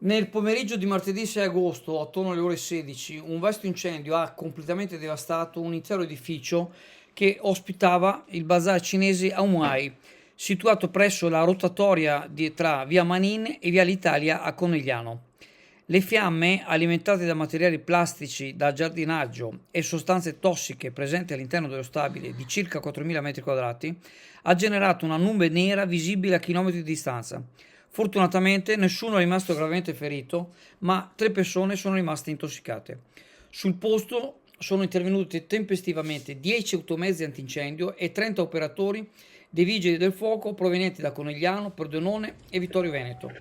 Nel pomeriggio di martedì 6 agosto, attorno alle ore 16, un vasto incendio ha completamente devastato un intero edificio che ospitava il bazar cinese Aomai, situato presso la rotatoria tra via Manin e via l'Italia a Conegliano. Le fiamme, alimentate da materiali plastici da giardinaggio e sostanze tossiche presenti all'interno dello stabile di circa 4.000 m2, ha generato una nube nera visibile a chilometri di distanza. Fortunatamente nessuno è rimasto gravemente ferito, ma 3 persone sono rimaste intossicate. Sul posto sono intervenuti tempestivamente 10 automezzi antincendio e 30 operatori dei vigili del fuoco provenienti da Conegliano, Pordenone e Vittorio Veneto.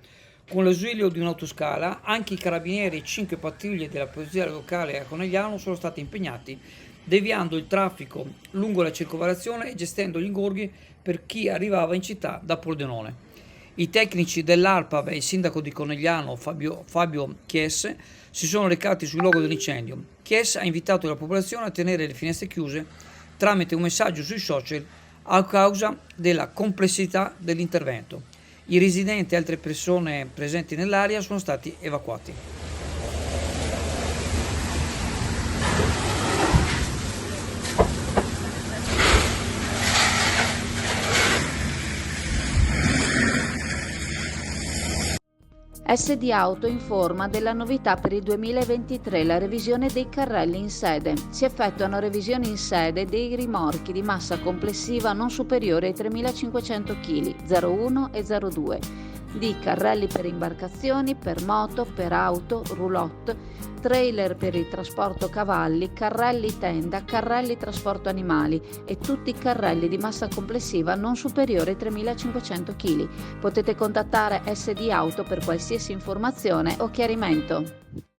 Con l'ausilio di un'autoscala, anche i carabinieri e 5 pattuglie della polizia locale a Conegliano sono stati impegnati, deviando il traffico lungo la circolazione e gestendo gli ingorghi per chi arrivava in città da Pordenone. I tecnici dell'ARPAV e il sindaco di Conegliano Fabio Chies si sono recati sul luogo dell'incendio. Chies ha invitato la popolazione a tenere le finestre chiuse tramite un messaggio sui social a causa della complessità dell'intervento. I residenti e altre persone presenti nell'area sono stati evacuati. SD Auto informa della novità per il 2023, la revisione dei carrelli in sede. Si effettuano revisioni in sede dei rimorchi di massa complessiva non superiore ai 3.500 kg, 01 e 02, di carrelli per imbarcazioni, per moto, per auto, roulotte, trailer per il trasporto cavalli, carrelli tenda, carrelli trasporto animali e tutti i carrelli di massa complessiva non superiore ai 3.500 kg. Potete contattare SD Auto per qualsiasi informazione o chiarimento.